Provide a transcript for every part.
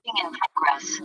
In progress.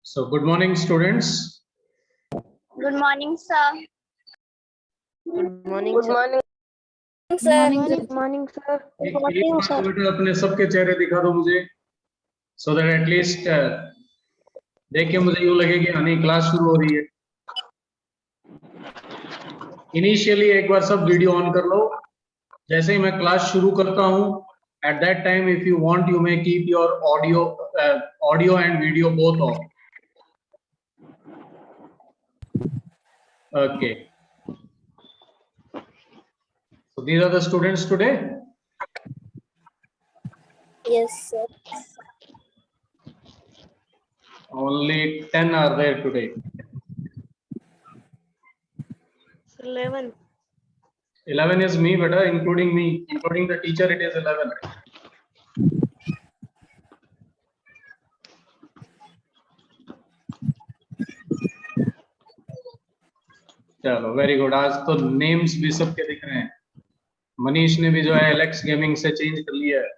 So good morning, students. Good morning, sir. Good morning, Good sir. morning. Sir. Good morning, sir. एक बार बेटा अपने सबके चेहरे दिखा दो मुझे, so that at least देख के मुझे यूं लगे कि हनी क्लास शुरू हो रही है। इनिशियली एक बार सब वीडियो ऑन कर लो। जैसे ही मैं क्लास शुरू करता हूँ, at that time if you want you may keep your audio and video both on. Okay. So these are the students today. Yes, sir. Only 10 are there today. 11. 11 is me, beta, including me, including the teacher. It is 11. चलो very good. आज तो names भी सबके दिख रहे हैं। मनीष ने भी जो है एलेक्स गेमिंग से चेंज कर लिया है।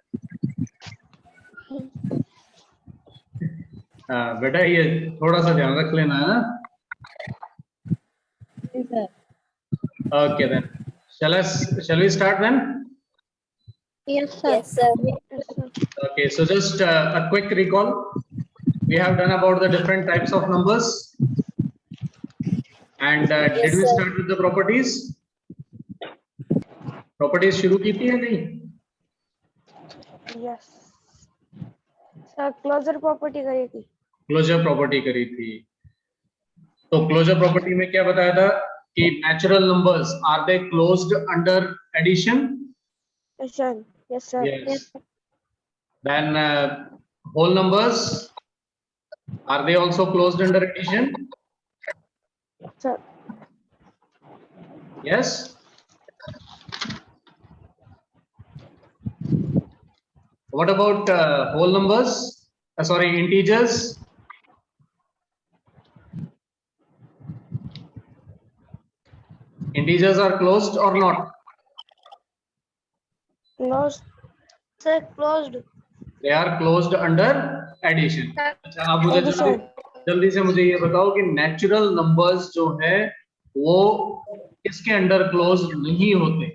हाँ बेटा, ये थोड़ा सा ध्यान रख लेना है। Okay then. Shall we start then? Yes, sir. Yes, sir. Yes, sir. Okay, so just a quick recall. We have done about the different types of numbers. And Yes, did we sir. start with the properties? Properties शुरू की थी या नहीं? Yes. Sir, closure property करेगी. Closure property करी थी। तो closure property में क्या बताया था कि natural numbers are they closed under addition? Yes, sir. Yes, sir. Yes. Then whole numbers, are they also closed under addition? Sir. Yes. What about whole numbers? Sorry, integers. Integers are closed or not? Closed. Sir, closed. They are closed under addition. अच्छा, आप मुझे Addition. जल्दी से मुझे ये बताओ कि natural numbers जो है वो किसके अंडर क्लोज नहीं होते?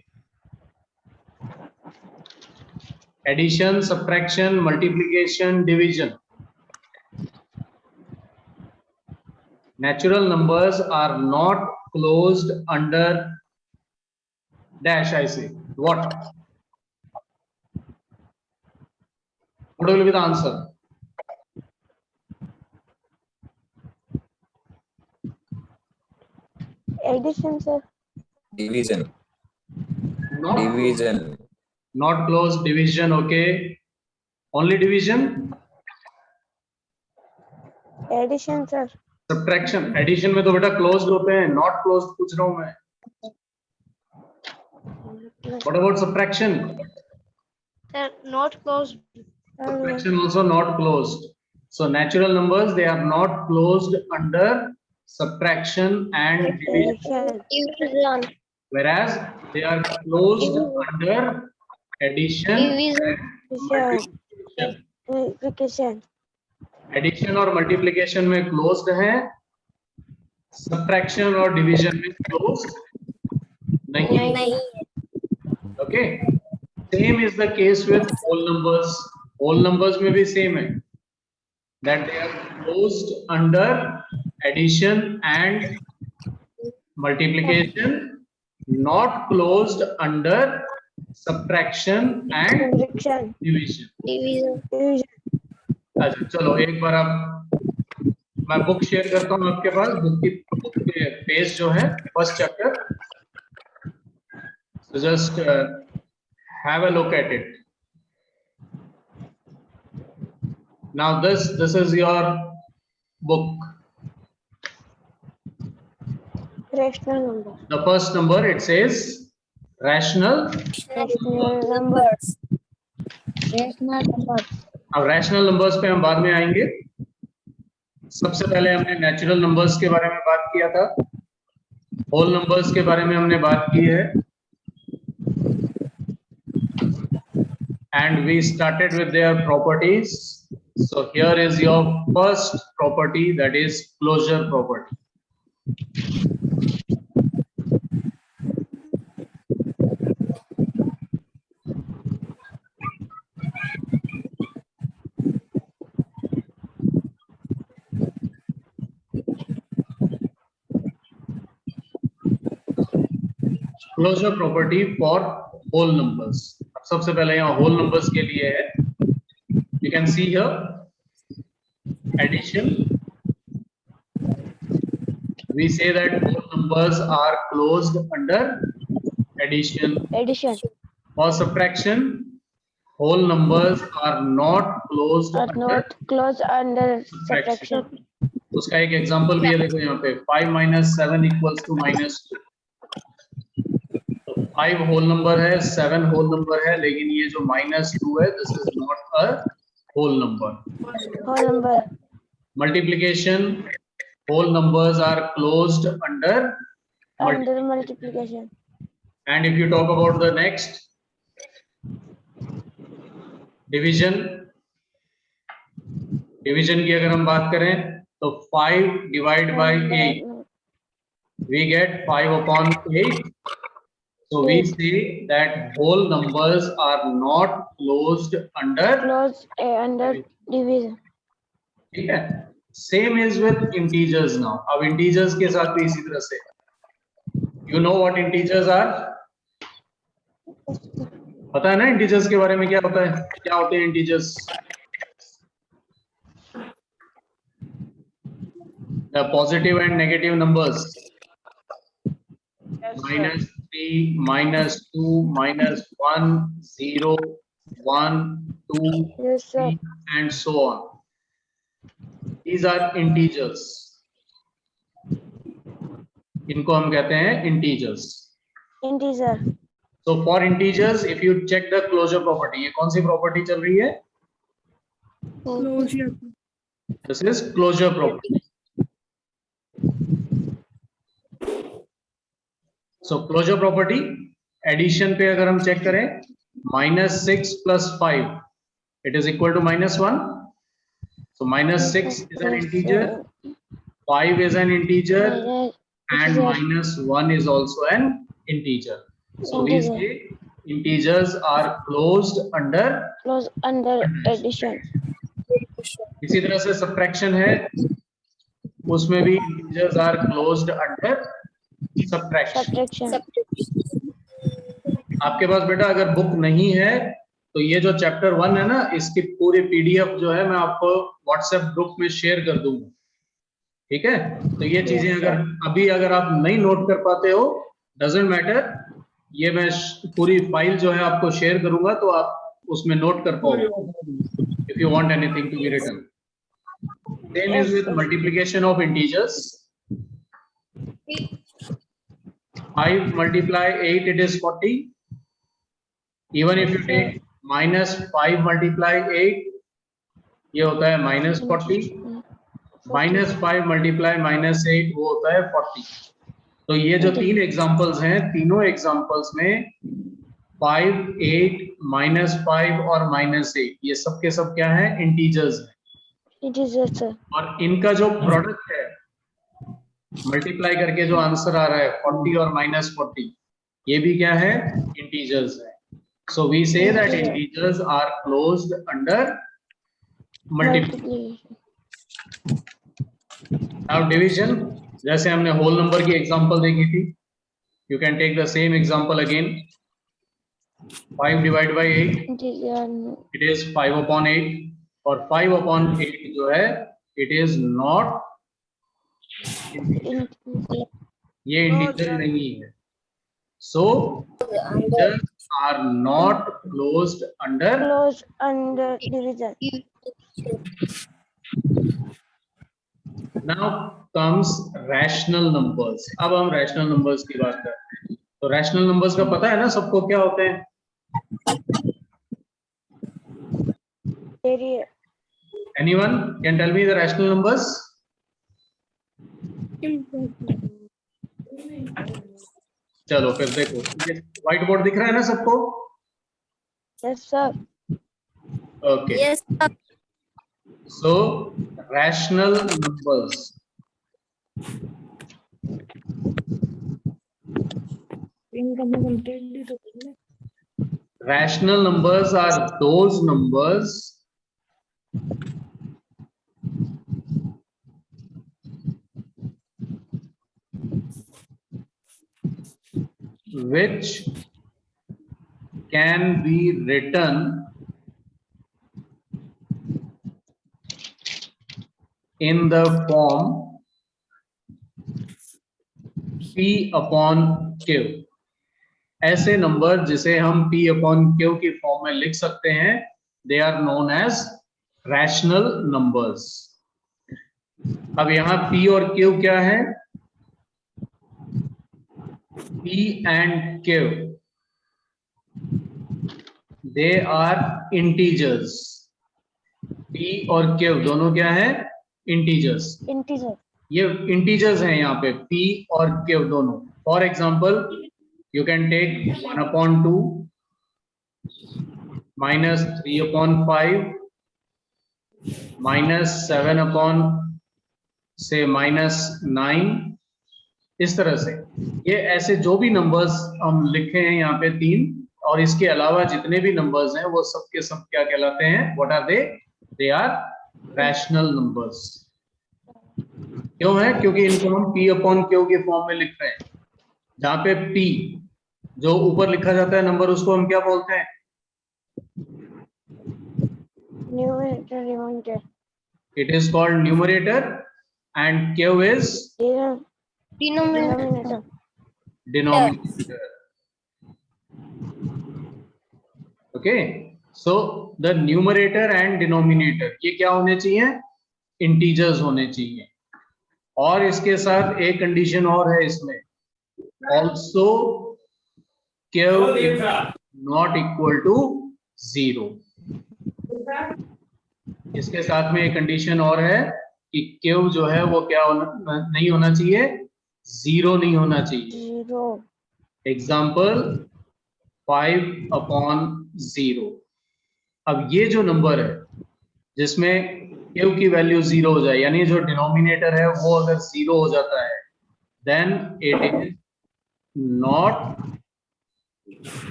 Addition, subtraction, multiplication, division. Natural numbers are not closed under dash, I say. What? What will be the answer? Addition, sir. Division. Not Division. not closed, division, okay. Only division? Addition, sir. Subtraction, addition में तो बेटा closed होते हैं, not closed पूछ रहा हूं मैं. What about subtraction? Sir, not closed. Subtraction also not closed. So natural numbers, they are not closed under subtraction and division, Division. whereas they are closed under addition Division. and multiplication. Multiplication. Addition और multiplication में closed है, subtraction और division में closed नहीं. नहीं. Okay, same is the case with whole numbers. Whole numbers में भी same है, that they are closed under addition and multiplication, not closed under subtraction and Subtraction. Division. Division. Division. अच्छा चलो एक बार आप, मैं बुक शेयर करता हूँ आपके पास. बुक के पेज जो है first chapter, so just have a look at it. Now this is your book. Rational number. The first number, it says rational. Rational numbers. Rational numbers. अब रैशनल नंबर्स पे हम बाद में आएंगे. सबसे पहले हमने नेचुरल नंबर्स के बारे में बात किया था, होल नंबर्स के बारे में हमने बात की है, and we started with their properties. So here is your first property, that is closure property. Closure property for whole numbers. सबसे पहले यहाँ होल नंबर्स के लिए है. You can see here addition. We say that whole numbers are closed under addition. Addition. और subtraction, whole numbers are not closed Are under. not closed under subtraction. उसका एक example भी है, देखो यहाँ पे 5 - 7 = -2. 5 होल नंबर है, 7 होल नंबर है, लेकिन ये जो -2 है, this is not a whole number. Whole number. Multiplication, whole numbers are closed under. Under multiplication. And if you talk about the next, division. Division की अगर हम बात करें तो 5 divide by 8, we get 5/8. So we say that whole numbers are not closed under. Closed under division. ठीक है. Same is with integers now. अब integers के साथ भी इसी तरह से. You know what integers are? पता है ना integers के बारे में क्या होता है, क्या होते हैं integers? The positive and negative numbers. -3, -2, -1, 0, 1, 2, Yes, sir. 3, and so on. These are integers. इनको हम कहते हैं integers. Integer. So for integers, if you check the closure property, ये कौन सी property चल रही है? This is closure property. So closure property, addition पे अगर हम चेक करें, -6 + 5, it is equal to -1. So -6 is an integer, 5 is an integer, and -1 is also an integer. So we say integers are closed under. Closed under addition. इसी तरह से subtraction है, उसमें भी integers are closed under subtraction. Subtraction. आपके पास बेटा अगर book नहीं है तो ये जो चैप्टर 1 है ना, इसकी पूरी PDF जो है मैं आपको WhatsApp ग्रुप में शेयर कर दूंगा. ठीक है, तो ये चीजें अगर आप नहीं नोट कर पाते हो, डजंट मैटर, ये मैं पूरी फाइल जो है आपको शेयर करूंगा, तो आप उसमें नोट कर पाओगे if you want anything to be written. Same Yes, is with sir. multiplication of integers. 5 multiply 8, it is 40. Even if you Yes, take minus 5 multiply 8, ये होता है minus 40. minus 5 multiply minus 8, वो होता है 40. तो ये जो तीन एग्जांपल्स हैं, तीनों एग्जांपल्स में 5, 8, -5 और -8, ये सब के सब क्या है? इंटीजर्स हैं. Integers, sir. और इनका जो प्रोडक्ट है, मल्टीप्लाई करके जो आंसर आ रहा है 40 और -40, ये भी क्या है? इंटीजर्स है. So we say that Integer. Integers are closed under multiplication. Multiplication. Now division, जैसे हमने होल नंबर की एग्जांपल देखी थी, you can take the same example again. 5 divided by 8, Integer. it is 5/8, और 5/8 जो है, it is not, Integer. ये integer नहीं है. So integers are not closed under. Close under division. Now comes rational numbers. अब हम rational numbers की बात करते हैं. तो rational numbers का पता है ना सबको क्या होते हैं? Area. Anyone can tell me the rational numbers? चलो फिर देखो, व्हाइट बोर्ड दिख रहा है ना सबको? Yes, sir. Okay. Yes, sir. So rational numbers. Rational numbers are those numbers which can be written in the form P upon Q. ऐसे number जिसे हम P upon Q की फॉर्म में लिख सकते हैं, they are known as rational numbers. अब यहाँ P और Q क्या है? P and Q, they are integers. P और Q दोनों क्या है? Integers. Integer. ये integers हैं यहाँ पे, P और Q दोनों. For example, you can take 1/2, -3/5, -7/9, इस तरह से. ये ऐसे जो भी नंबर्स हम लिखे हैं यहाँ पे तीन, और इसके अलावा जितने भी नंबर्स हैं वो सब के सब क्या कहलाते हैं? What are they? They are rational numbers. क्यों है? क्योंकि इनको हम P upon Q के फॉर्म में लिख रहे हैं. जहाँ पे P जो ऊपर लिखा जाता है नंबर, उसको हम क्या बोलते हैं? Numerator. Denominator. It is called numerator, and Q is Denominator. denominator. Okay, so the numerator and denominator ये क्या होने चाहिए? Integers होने चाहिए. और इसके साथ एक कंडीशन और है इसमें, also Q is not equal to 0. इसके साथ में एक कंडीशन और है कि Q जो है वो क्या नहीं होना चाहिए? 0 नहीं होना चाहिए. Zero. एग्जाम्पल 5/0. अब ये जो नंबर है जिसमें Q की वैल्यू 0 हो जाए, यानी जो डिनोमिनेटर है वो अगर 0 हो जाता है, then it is not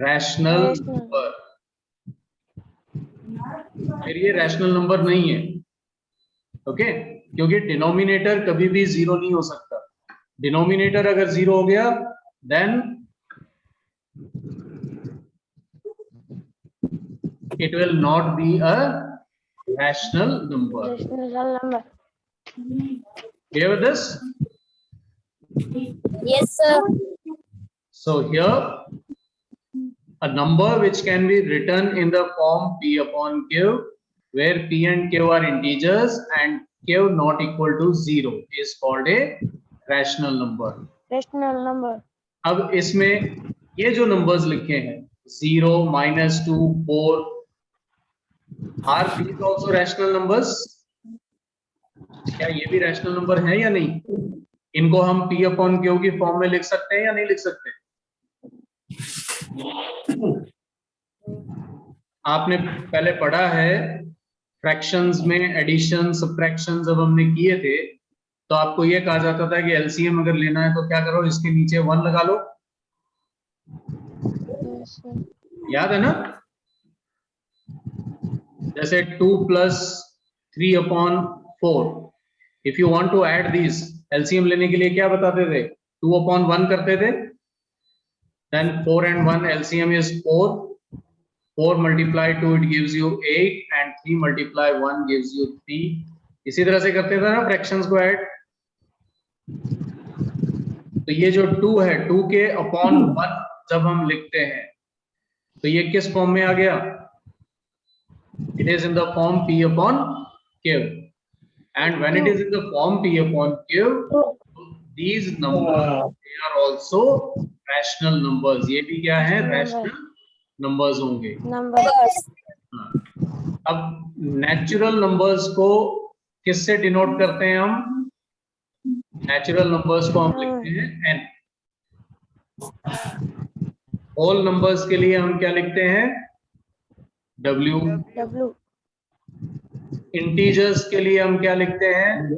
rational number. फिर ये रैशनल नंबर नहीं है. ओके, क्योंकि डिनोमिनेटर कभी भी 0 नहीं हो सकता. डिनोमिनेटर अगर 0 हो गया, then it will not be a rational number. Rational number. Clear with this? Yes, sir. So here a number which can be written in the form P upon Q where p and q are integers and q not equal to 0 is called a rational number. Rational number. अब इसमें ये जो numbers लिखे हैं 0, -2, 4 are these also rational numbers? क्या ये भी rational number है या नहीं? इनको हम p upon q की फॉर्म में लिख सकते हैं या नहीं लिख सकते? आपने पहले पढ़ा है फ्रैक्शंस में एडिशन सब्ट्रैक्शन जब हमने किए थे तो आपको ये कहा जाता था कि एलसीएम अगर लेना है तो क्या करो, इसके नीचे 1 लगा लो। Yes, sir. याद है ना? जैसे 2 + 3/4 if you want to add this, LCM लेने के लिए क्या बताते थे? 2/1 करते थे, then 4 and 1 LCM is 4. 4 multiplied 2 it gives you 8 and 3 multiplied 1 gives you 3. इसी तरह से करते थे ना फ्रैक्शंस को ऐड। तो ये जो 2 है 2 के अपॉन 1 जब हम लिखते हैं तो ये किस फॉर्म में आ गया? It is in the form p upon q, and when it is in the form p upon q, these numbers they are also rational numbers. ये भी क्या है? rational numbers होंगे। Numbers. अब नेचुरल नंबर्स को किससे डिनोट करते हैं हम? नेचुरल नंबर्स को हम लिखते हैं n। होल नंबर्स के लिए हम क्या लिखते हैं? w। W. इंटीजर्स के लिए हम क्या लिखते हैं?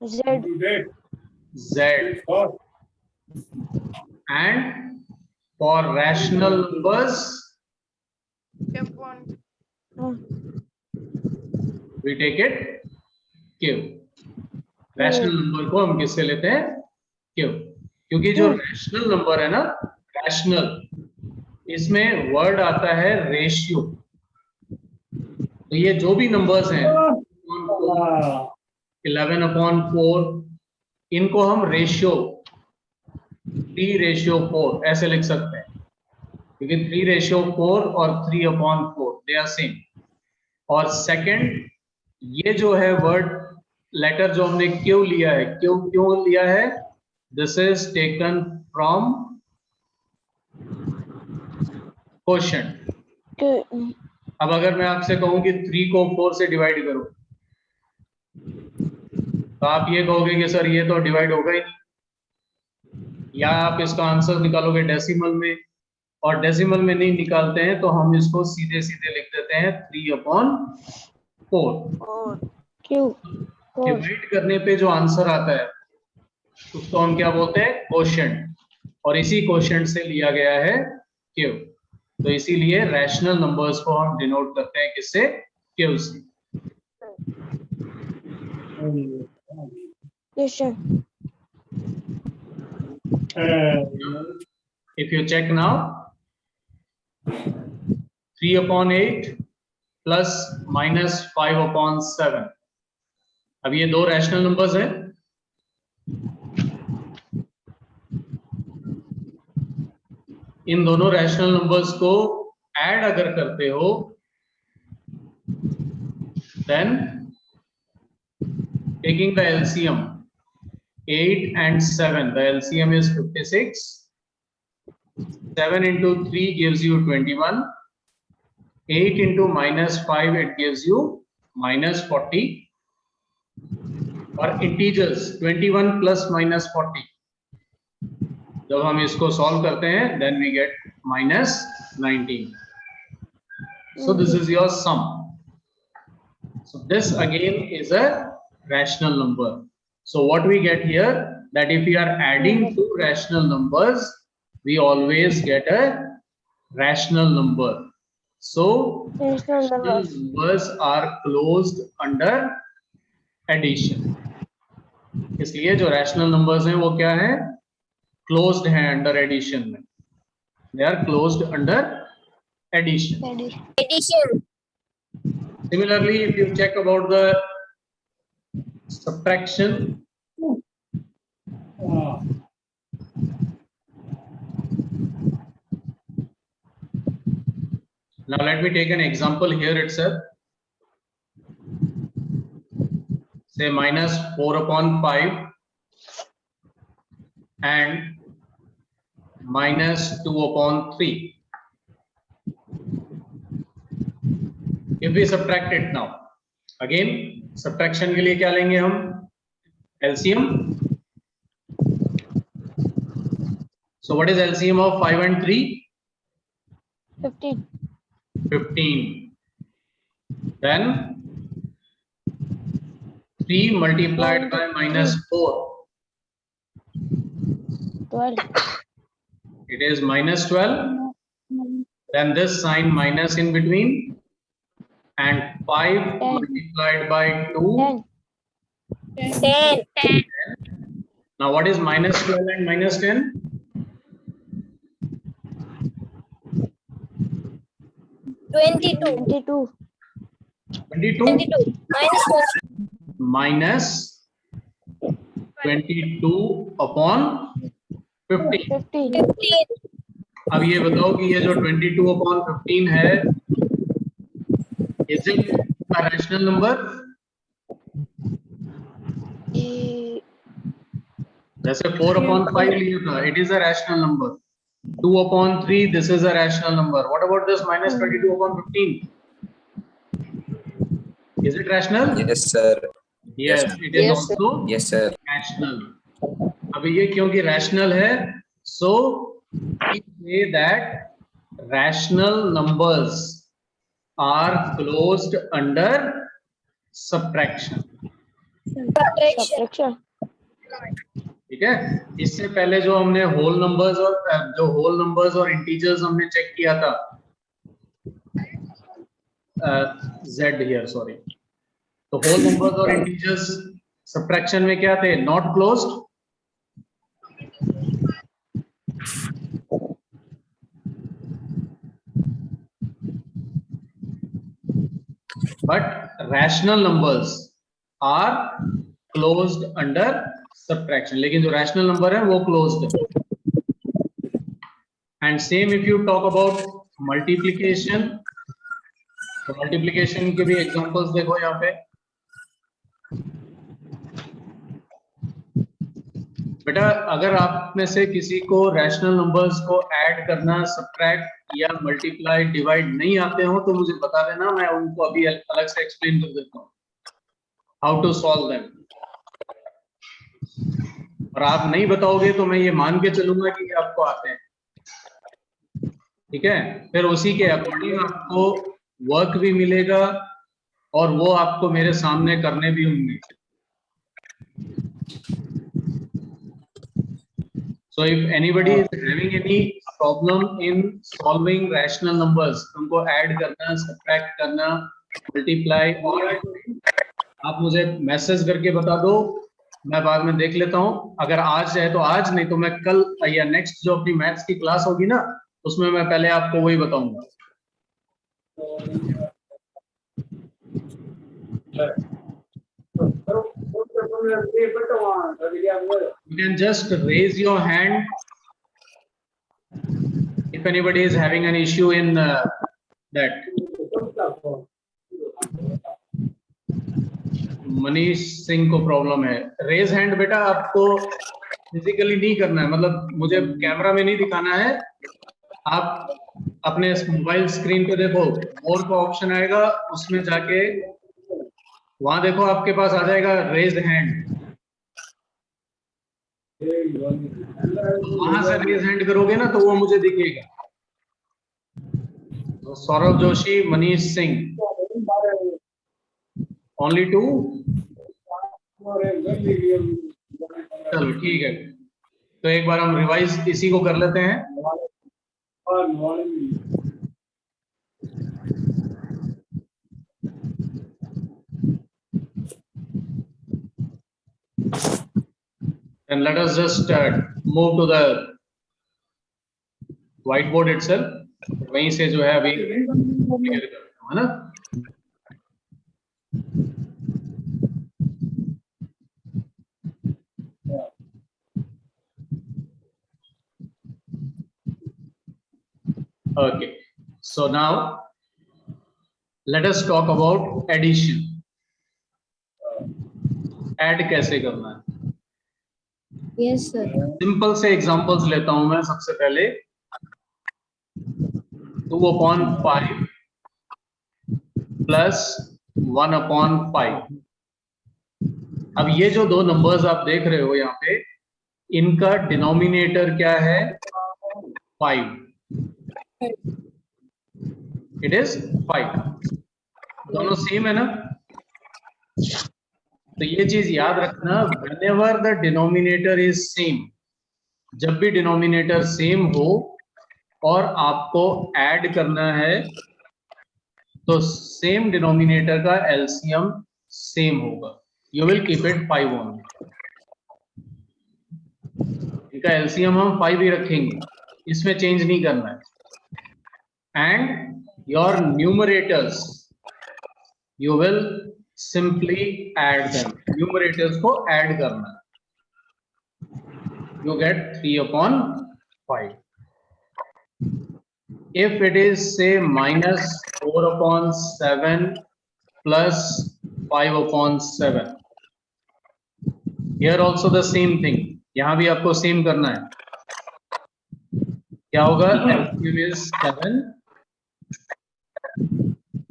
Z. z। And for rational numbers we take it q। Rational number को हम किससे लेते हैं? q। क्योंकि जो रैशनल नंबर है ना, रैशनल, इसमें वर्ड आता है रेशियो। तो ये जो भी नंबर्स हैं 11/4 इनको हम रेशियो 3/4 ऐसे लिख सकते हैं, क्योंकि 3/4 और 3/4 दे आर सेम। और सेकंड, ये जो है वर्ड लेटर जो हमने क्यों लिया है, क्यों लिया है? This is taken from quotient. अब अगर मैं आपसे कहूं कि 3 को 4 से डिवाइड करो तो आप ये कहोगे कि सर ये तो डिवाइड होगा ही नहीं, या आप इसका आंसर निकालोगे डेसिमल में, और डेसिमल में नहीं निकालते हैं तो हम इसको सीधे सीधे लिख देते हैं 3/4। Q. डिवाइड करने पे जो आंसर आता है उसको हम क्या बोलते हैं? क्वोशिएंट। और इसी क्वोशिएंट से लिया गया है Q। तो इसीलिए रैशनल नंबर्स को हम डिनोट करते हैं किससे? Q से। Yes, sir. If you check now, 3/8 plus -5/7। अब ये दो रैशनल नंबर्स हैं। इन दोनों रैशनल नंबर्स को ऐड अगर करते हो then taking the LCM 8 and 7, the LCM is 56. 7 into 3 gives you 21. 8 into -5 it gives you -40. और इंटीजर्स 21 plus -40 जब हम इसको सॉल्व करते हैं then we get -19. So this is your sum. So this again is a rational number. So what we get here, that if we are adding two rational numbers, we always get a rational number. So Rational rational numbers. numbers are closed under addition. इसलिए जो rational numbers हैं वो क्या है? Closed हैं under addition में. They are closed under addition. Addition. Similarly, if you check about the subtraction, now let me take an example here itself. say minus 4 upon 5 and minus 2 upon 3. If we subtract it now, again subtraction के लिए क्या लेंगे हम? LCM. So what is LCM of 5 and 3? 15. 15. Then 3 multiplied by minus 4. 12. It is minus 12. Then this sign minus in between. And 5 10. multiplied by 2. 10. 10. Now what is minus 12 and minus 10? 22. 22. 22 22. minus 22 upon 15. 15. 15. अब ये बताओ कि ये जो 22 upon 15 है, is it a rational number? जैसे 4 upon 5 लिया था, it is a rational number. 2 upon 3, this is a rational number. What about this minus 22 upon 15? Is it rational? Yes, sir. Yes, it is Yes, sir. also Yes, sir. rational. अब ये क्योंकि rational है, so we say that rational numbers are closed under subtraction. Subtraction. ठीक है? इससे पहले जो हमने होल नंबर्स और इंटीजर्स हमने चेक किया था, Z here, sorry. तो होल नंबर्स और इंटीजर्स सब्ट्रैक्शन में क्या थे? Not closed. But rational numbers are closed under subtraction. लेकिन जो rational number है वो closed है. And same if you talk about multiplication. तो multiplication के भी examples देखो यहाँ पे. बेटा अगर आप में से किसी को रैशनल नंबर्स को ऐड करना, सब्ट्रैक्ट या मल्टीप्लाई, डिवाइड नहीं आते हो तो मुझे बता देना, मैं उनको अभी अलग से एक्सप्लेन कर देता हूँ हाउ टू सॉल्व देम. और आप नहीं बताओगे तो मैं ये मान के चलूंगा कि ये आपको आते हैं. ठीक है? फिर उसी के अकॉर्डिंग आपको वर्क भी मिलेगा और वो आपको मेरे सामने करने भी होंगे. So if anybody is having any problem in solving rational numbers, उनको add करना, subtract करना, multiply और आप मुझे मैसेज करके बता दो, मैं बाद में देख लेता हूँ. अगर आज है तो आज, नहीं तो मैं कल या नेक्स्ट जो अपनी मैथ्स की क्लास होगी ना, उसमें मैं पहले आपको वही बताऊंगा. You can just raise your hand if anybody is having an issue in that. Manish Singh को प्रॉब्लम है. रेज हैंड बेटा आपको फिजिकली नहीं करना है, मतलब मुझे कैमरा में नहीं दिखाना है. आप अपने मोबाइल स्क्रीन पे देखो, मोर का ऑप्शन आएगा, उसमें जाके वहां देखो, आपके पास आ जाएगा रेज हैंड. वहां से रेज हैंड करोगे ना तो वो मुझे दिखेगा. तो सौरभ जोशी, मनीष सिंह, ओनली 2. चलो ठीक है, तो एक बार हम रिवाइज इसी को कर लेते हैं. And let us just move to the whiteboard itself. वहीं से जो है अभी clear करते हैं, है ना? Okay, so now let us talk about addition. Add कैसे करना है। Yes, sir. सिंपल से एग्जांपल्स लेता हूं मैं। सबसे पहले 2/5 प्लस 1/5। अब ये जो दो नंबर्स आप देख रहे हो यहाँ पे, इनका डिनोमिनेटर क्या है? 5। It is 5। दोनों सेम है ना? तो ये चीज याद रखना, whenever the denominator is same, जब भी डिनोमिनेटर सेम हो और आपको ऐड करना है तो सेम डिनोमिनेटर का एलसीएम सेम होगा। You will keep it 5 only. इनका एलसीएम हम 5 ही रखेंगे, इसमें चेंज नहीं करना है। And your numerators you will simply add them. Numerators को add करना है। You get 3/5. If it is say minus 4/7 plus 5/7, here also the same thing. यहाँ भी आपको सेम करना है। क्या होगा? LCM is 7.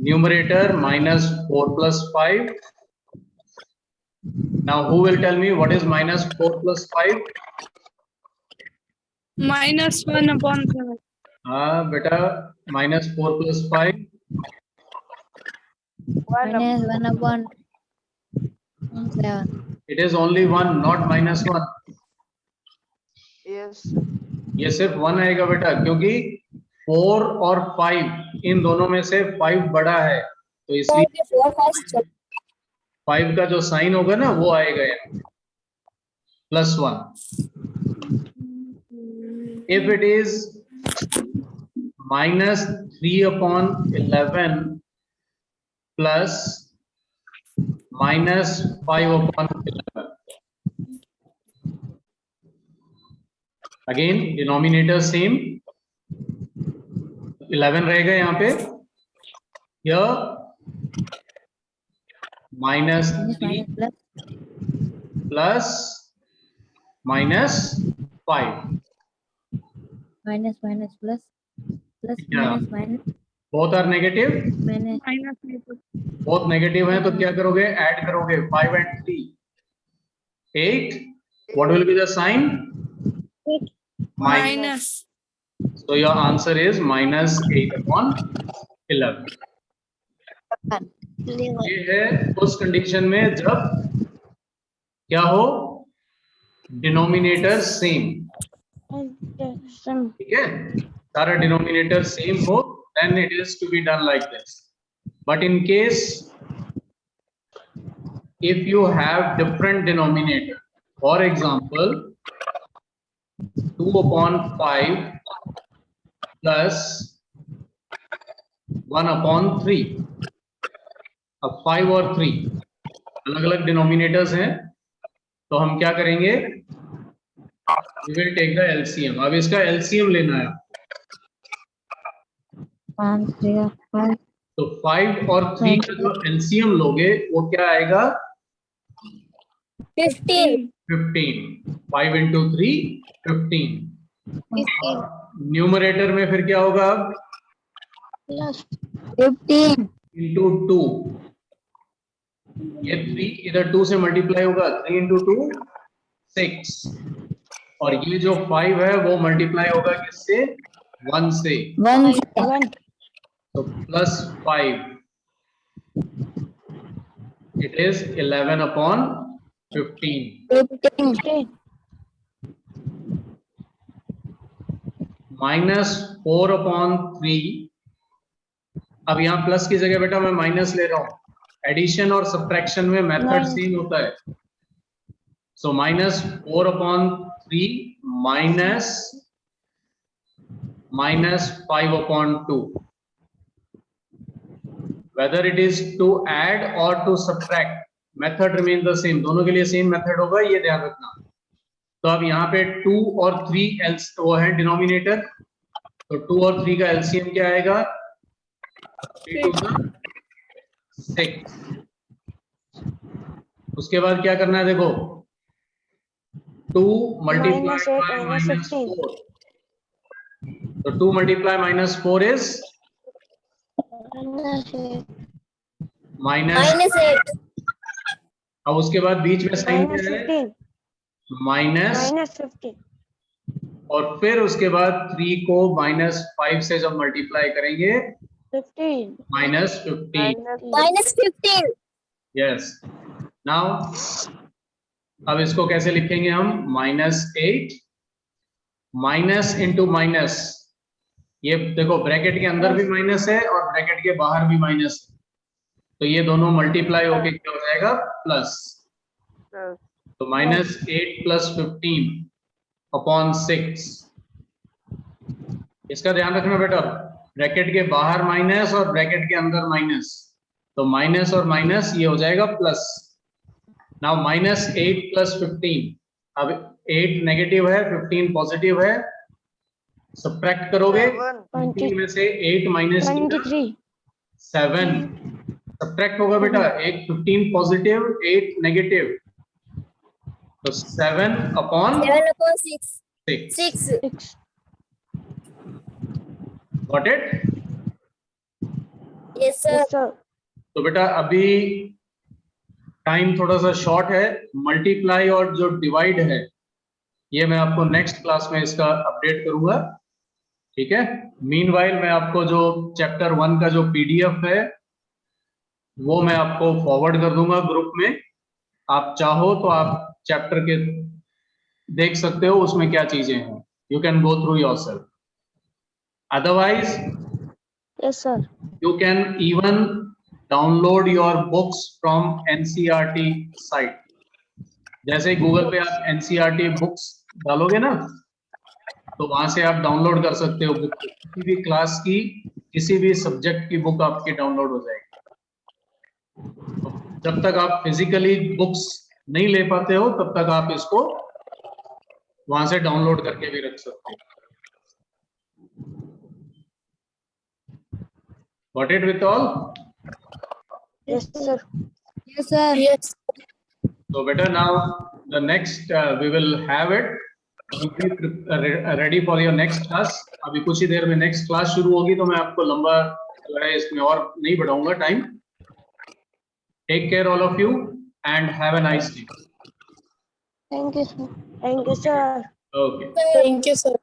Numerator minus 4 plus 5. Now who will tell me what is minus 4 plus 5? minus 1/7. हाँ बेटा, minus 4 plus 5. Minus 1/7. It is only 1, not minus 1. Yes, sir. ये सिर्फ 1 आएगा बेटा, क्योंकि 4 और 5 इन दोनों में से 5 बड़ा है, तो इसलिए 5 का जो साइन होगा ना वो आएगा यहाँ +1. If it is minus 3/11 plus minus 5/11, again denominator same, 11 रहेगा यहाँ पे, यह minus 3 Plus plus minus 5. minus plus plus Yeah. minus Both are negative. minus Both negative हैं तो क्या करोगे? ऐड करोगे 5 and 3, 8. What will be the sign? Minus. So your answer is minus 8/11. ये है उस कंडीशन में जब क्या हो? Denominator same. ठीक है, सारा डिनोमिनेटर सेम हो, then it is to be done like this. But in case if you have different denominator, for example 2/5 plus 1/3, अब 5 और 3 अलग अलग डिनोमिनेटर्स हैं, तो हम क्या करेंगे? We will take the LCM. अब इसका LCM लेना है, 5 3 5 तो 5 और 3 का जो LCM लोगे वो क्या आएगा? 15. 15. 5 into 3 15. न्यूमरेटर में फिर क्या होगा? 15 into 2. ये 3 इधर 2 से मल्टीप्लाई होगा, 3 into 2 6, और ये जो 5 है वो मल्टीप्लाई होगा किससे? 1 से, 1 तो +5. It is 11/15. 15 minus 4/3. अब यहाँ प्लस की जगह बेटा मैं माइनस ले रहा हूँ। एडिशन और सब्ट्रैक्शन में मेथड सेम होता है। सो minus 4/3 minus 5/2. Whether it is to add or to subtract, method remains the same. दोनों के लिए सेम मेथड होगा, ये ध्यान रखना। तो अब यहाँ पे 2 और 3 एल्स वो है डिनोमिनेटर, तो 2 और 3 का एलसीएम क्या आएगा? 3 to the 6. उसके बाद क्या करना है देखो, 2 multiply -8 by minus minus 15. 4. तो 2 multiply minus 4 is minus. -8. अब उसके बाद बीच में साइन -15. क्या है, माइनस, -15. और फिर उसके बाद 3 को -5 से जब मल्टीप्लाई करेंगे, 15. -15. -15. यस. नाउ अब इसको कैसे लिखेंगे हम, -8 माइनस इंटू माइनस, ये देखो ब्रैकेट के अंदर भी माइनस है और ब्रैकेट के बाहर भी माइनस है, तो ये दोनों मल्टीप्लाई होके क्या हो जाएगा, प्लस. तो -8 + 15 अपॉन 6. इसका ध्यान रखना बेटा, ब्रैकेट के बाहर माइनस और ब्रैकेट के अंदर माइनस, तो माइनस और माइनस ये हो जाएगा प्लस. नाउ -8 + 15, अब 8 नेगेटिव है, 15 पॉजिटिव है, सब्ट्रैक्ट करोगे 15 में से 8 माइनस 23. 7, सब्ट्रैक्ट होगा बेटा, एक 15 पॉजिटिव 8 नेगेटिव, तो 7 upon 7/6. 6. 6. Got it. Yes, sir. Yes, sir. तो बेटा अभी टाइम थोड़ा सा शॉर्ट है, मल्टीप्लाई और जो डिवाइड है ये मैं आपको नेक्स्ट क्लास में इसका अपडेट करूंगा, ठीक है. मीनवाइल मैं आपको जो चैप्टर 1 का जो पीडीएफ है वो मैं आपको फॉरवर्ड कर दूंगा ग्रुप में, आप चाहो तो आप चैप्टर के देख सकते हो उसमें क्या चीजें हैं, you can go through yourself. Otherwise Yes, sir. you can even download your books from NCERT site. जैसे गूगल पे आप NCERT बुक्स डालोगे ना, तो वहां से आप डाउनलोड कर सकते हो बुक, किसी भी क्लास की किसी भी सब्जेक्ट की बुक आपकी डाउनलोड हो जाएगी. तो जब तक आप फिजिकली बुक्स नहीं ले पाते हो तब तक आप इसको वहां से डाउनलोड करके भी रख सकते हो. Got it with all? Yes, sir. Yes, sir. Yes. So better now the next we will have it. Ready for your next class. अभी कुछ ही देर में next class शुरू होगी, तो मैं आपको लंबा जो है इसमें और नहीं बढ़ाऊंगा time. Take care all of you and have a nice day. Thank you, sir. Thank you, sir. Okay. Thank you, sir.